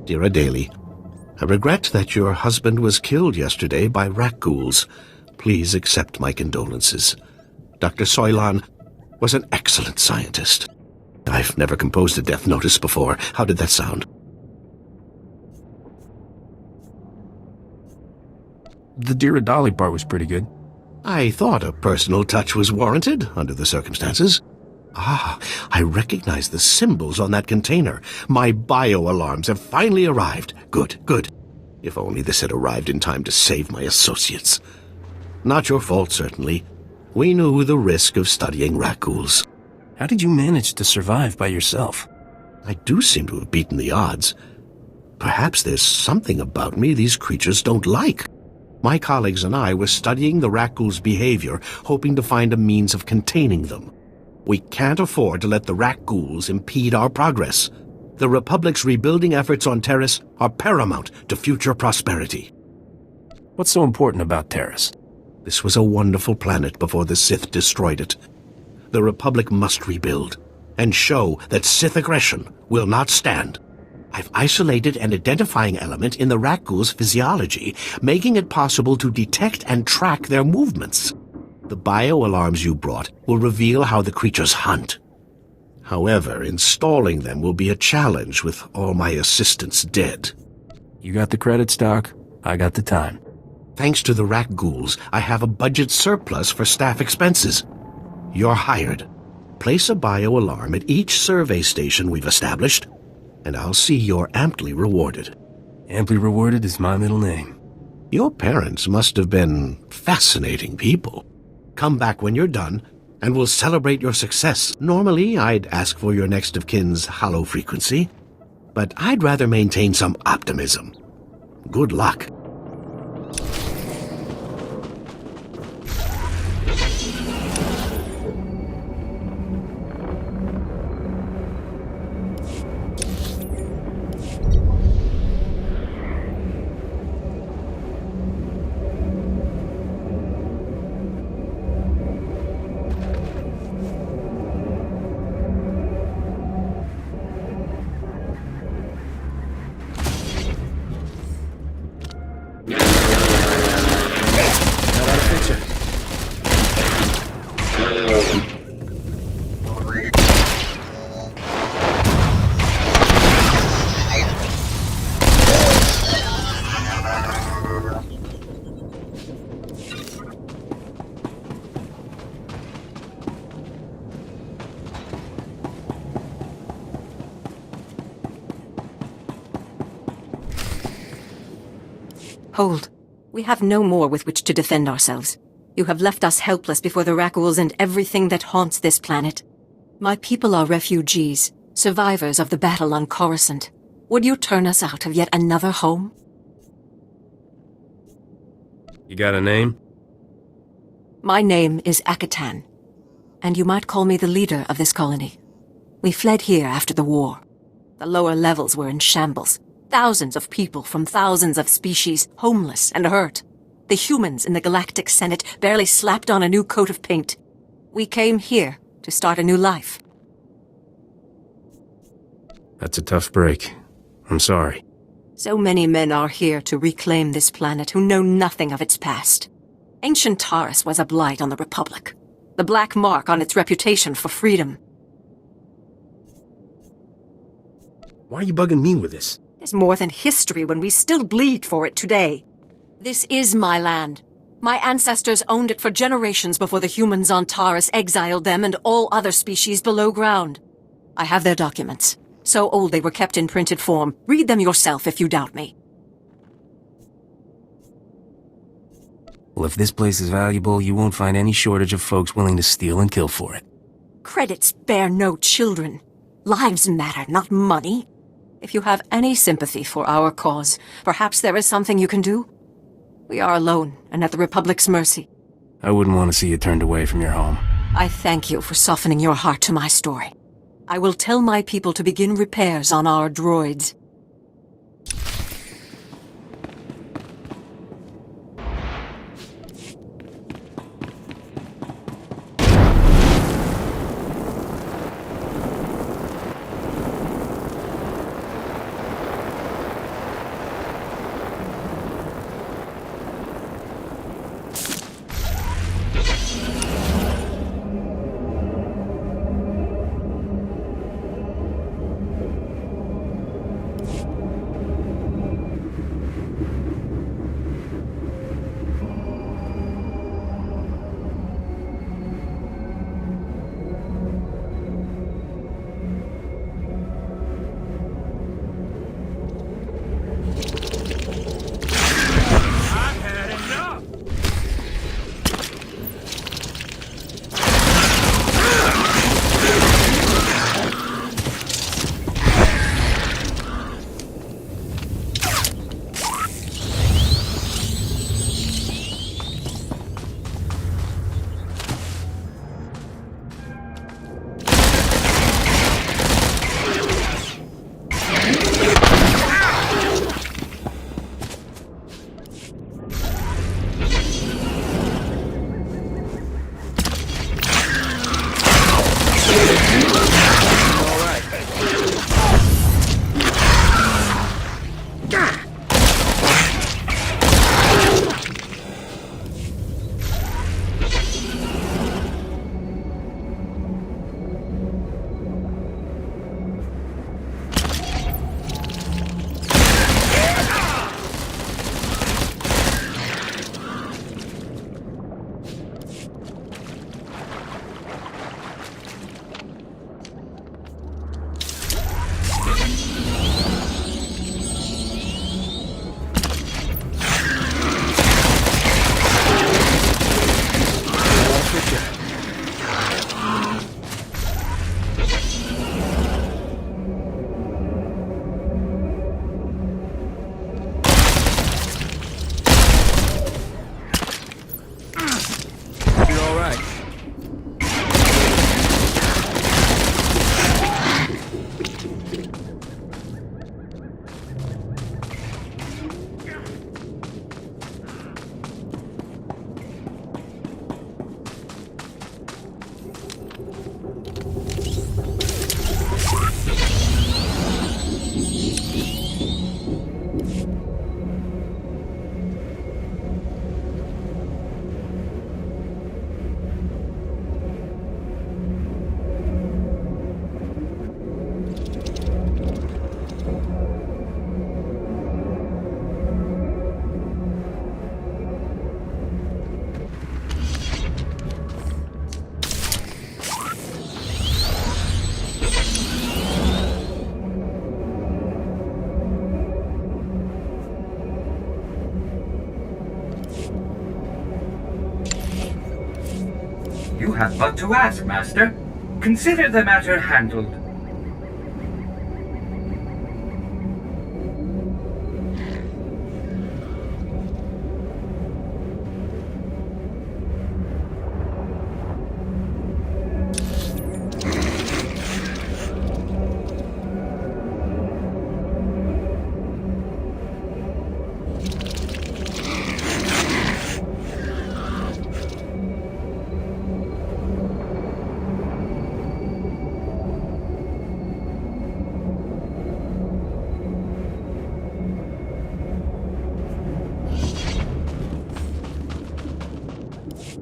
Dear Adele, I regret that your husband was killed yesterday by rat ghouls. Please accept my condolences. Dr. Soilan was an excellent scientist. I've never composed a death notice before. How did that sound? The Dear Adali part was pretty good. I thought a personal touch was warranted under the circumstances. Ah, I recognize the symbols on that container. My bio-alarms have finally arrived. Good, good. If only this had arrived in time to save my associates. Not your fault, certainly. We knew the risk of studying rat ghouls. How did you manage to survive by yourself? I do seem to have beaten the odds. Perhaps there's something about me these creatures don't like. My colleagues and I were studying the rat ghouls' behavior, hoping to find a means of containing them. We can't afford to let the rat ghouls impede our progress. The Republic's rebuilding efforts on Terrace are paramount to future prosperity. What's so important about Terrace? This was a wonderful planet before the Sith destroyed it. The Republic must rebuild and show that Sith aggression will not stand. I've isolated an identifying element in the rat ghouls' physiology, making it possible to detect and track their movements. The bio-alarms you brought will reveal how the creatures hunt. However, installing them will be a challenge with all my assistants dead. You got the credits, Doc. I got the time. Thanks to the rat ghouls, I have a budget surplus for staff expenses. You're hired. Place a bio-alarm at each survey station we've established, and I'll see you're amply rewarded. Amply rewarded is my middle name. Your parents must have been fascinating people. Come back when you're done, and we'll celebrate your success. Normally, I'd ask for your next of kin's hollow frequency, but I'd rather maintain some optimism. Good luck. Hold. We have no more with which to defend ourselves. You have left us helpless before the Rakghouls and everything that haunts this planet. My people are refugees, survivors of the battle on Coruscant. Would you turn us out of yet another home? You got a name? My name is Akatan, and you might call me the leader of this colony. We fled here after the war. The lower levels were in shambles. Thousands of people from thousands of species, homeless and hurt. The humans in the Galactic Senate barely slapped on a new coat of paint. We came here to start a new life. That's a tough break. I'm sorry. So many men are here to reclaim this planet who know nothing of its past. Ancient Taurus was a blight on the Republic, the black mark on its reputation for freedom. Why are you bugging me with this? There's more than history when we still bleed for it today. This is my land. My ancestors owned it for generations before the humans on Taurus exiled them and all other species below ground. I have their documents. So old they were kept in printed form. Read them yourself if you doubt me. Well, if this place is valuable, you won't find any shortage of folks willing to steal and kill for it. Credits bear no children. Lives matter, not money. If you have any sympathy for our cause, perhaps there is something you can do? We are alone and at the Republic's mercy. I wouldn't want to see you turned away from your home. I thank you for softening your heart to my story. I will tell my people to begin repairs on our droids. You have but to ask, Master. Consider the matter handled.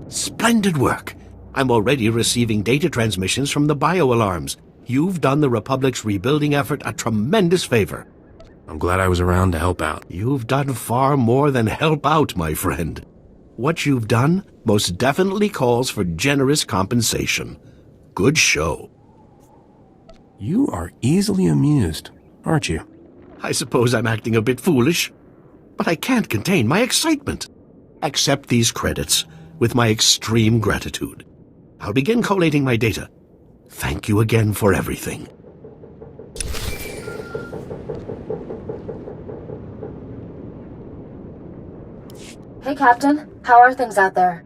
Splendid work. I'm already receiving data transmissions from the bio-alarms. You've done the Republic's rebuilding effort a tremendous favor. I'm glad I was around to help out. You've done far more than help out, my friend. What you've done most definitely calls for generous compensation. Good show. You are easily amused, aren't you? I suppose I'm acting a bit foolish, but I can't contain my excitement. Accept these credits with my extreme gratitude. I'll begin collating my data. Thank you again for everything. Hey, Captain. How are things out there?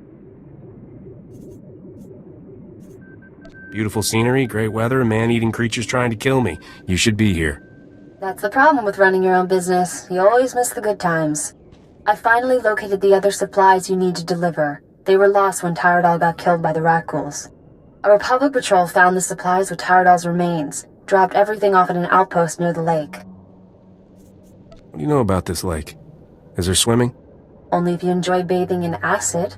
Beautiful scenery, great weather, man-eating creatures trying to kill me. You should be here. That's the problem with running your own business. You always miss the good times. I finally located the other supplies you need to deliver. They were lost when Tyradol got killed by the Rat-Ghouls. A Republic patrol found the supplies with Tyradol's remains, dropped everything off at an outpost near the lake. What do you know about this lake? Is there swimming? Only if you enjoy bathing in acid.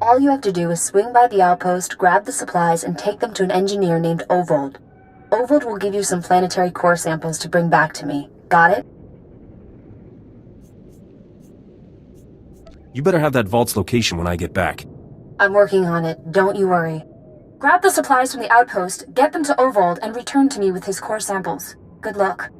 All you have to do is swing by the outpost, grab the supplies, and take them to an engineer named Ovold. Ovold will give you some planetary core samples to bring back to me. Got it? You better have that vault's location when I get back. I'm working on it, don't you worry. Grab the supplies from the outpost, get them to Ovold, and return to me with his core samples. Good luck.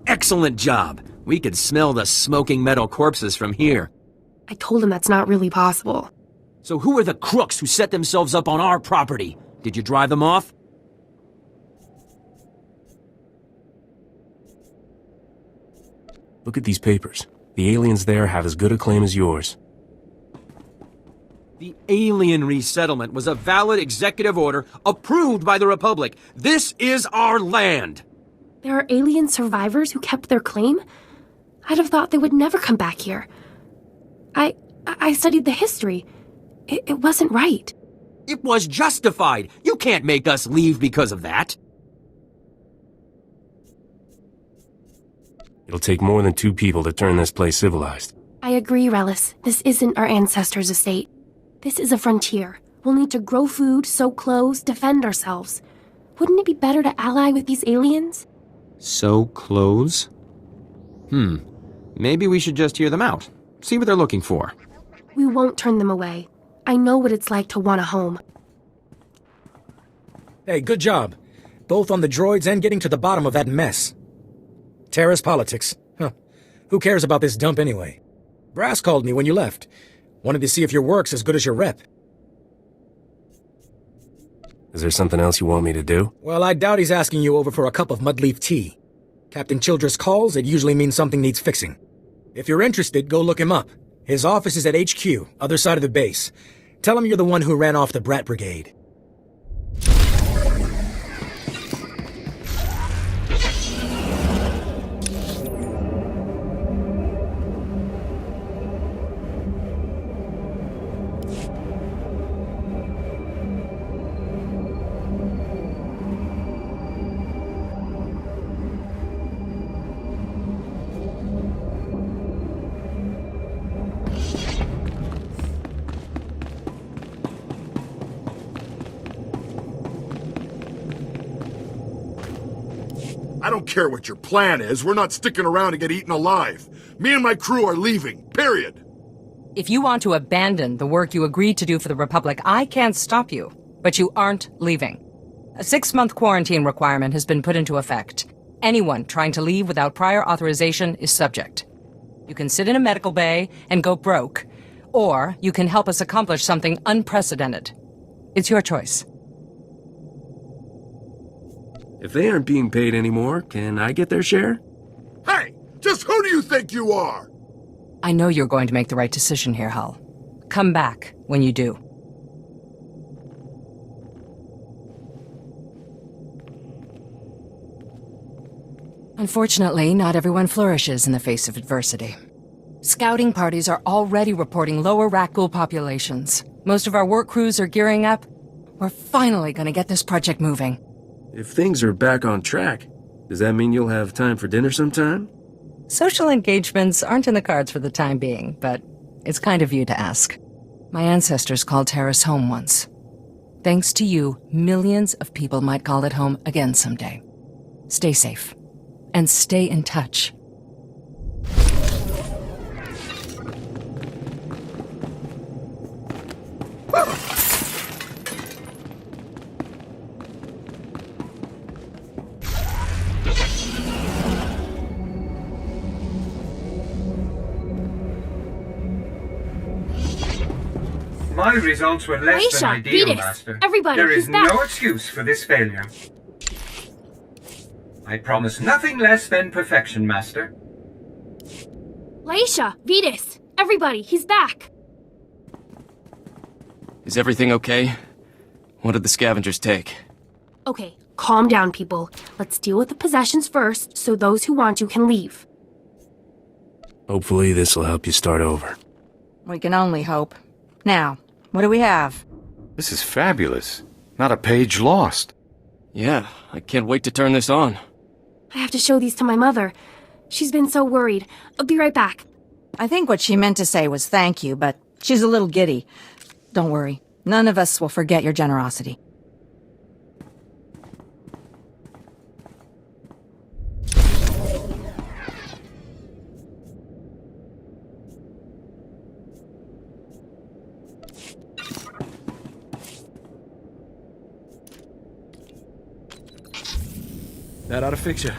Excellent job. We could smell the smoking metal corpses from here. I told him that's not really possible. So who are the crooks who set themselves up on our property? Did you drive them off? Look at these papers. The aliens there have as good a claim as yours. The alien resettlement was a valid executive order approved by the Republic. This is our land! There are alien survivors who kept their claim? I'd have thought they would never come back here. I studied the history. It wasn't right. It was justified. You can't make us leave because of that. It'll take more than 2 people to turn this place civilized. I agree, Relis. This isn't our ancestors' estate. This is a frontier. We'll need to grow food, sew clothes, defend ourselves. Wouldn't it be better to ally with these aliens? Sew clothes? Maybe we should just hear them out. See what they're looking for. We won't turn them away. I know what it's like to want a home. Hey, good job. Both on the droids and getting to the bottom of that mess. Terrace politics. Huh. Who cares about this dump anyway? Brass called me when you left. Wanted to see if your work's as good as your rep. Is there something else you want me to do? Well, I doubt he's asking you over for a cup of mudleaf tea. Captain Childress calls, it usually means something needs fixing. If you're interested, go look him up. His office is at HQ, other side of the base. Tell him you're the one who ran off the Brat Brigade. I don't care what your plan is. We're not sticking around to get eaten alive. Me and my crew are leaving, period. If you want to abandon the work you agreed to do for the Republic, I can't stop you. But you aren't leaving. A 6-month quarantine requirement has been put into effect. Anyone trying to leave without prior authorization is subject. You can sit in a medical bay and go broke, or you can help us accomplish something unprecedented. It's your choice. If they aren't being paid anymore, can I get their share? Hey, just who do you think you are? I know you're going to make the right decision here, Hull. Come back when you do. Unfortunately, not everyone flourishes in the face of adversity. Scouting parties are already reporting lower Rakghoul populations. Most of our work crews are gearing up. We're finally going to get this project moving. If things are back on track, does that mean you'll have time for dinner sometime? Social engagements aren't in the cards for the time being, but it's kind of you to ask. My ancestors called Terrace home once. Thanks to you, millions of people might call it home again someday. Stay safe. And stay in touch. My results were less than ideal, Vetus, Master. everybody, There is he's back. no excuse for this failure. I promise nothing less than perfection, Master. Laisha, Vetus, everybody, he's back. Is everything okay? What did the scavengers take? Okay, calm down, people. Let's deal with the possessions first, so those who want to can leave. Hopefully this will help you start over. We can only hope. Now, what do we have? This is fabulous. Not a page lost. Yeah, I can't wait to turn this on. I have to show these to my mother. She's been so worried. I'll be right back. I think what she meant to say was thank you, but she's a little giddy. Don't worry. None of us will forget your generosity. That ought to fix you.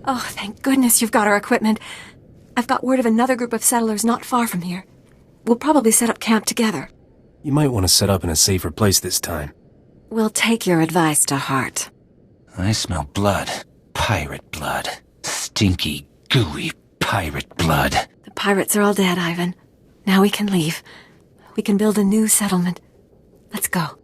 Oh, thank goodness you've got our equipment. I've got word of another group of settlers not far from here. We'll probably set up camp together. You might want to set up in a safer place this time. We'll take your advice to heart. I smell blood. Pirate blood. Stinky, gooey pirate blood. The pirates are all dead, Ivan. Now we can leave. We can build a new settlement. Let's go.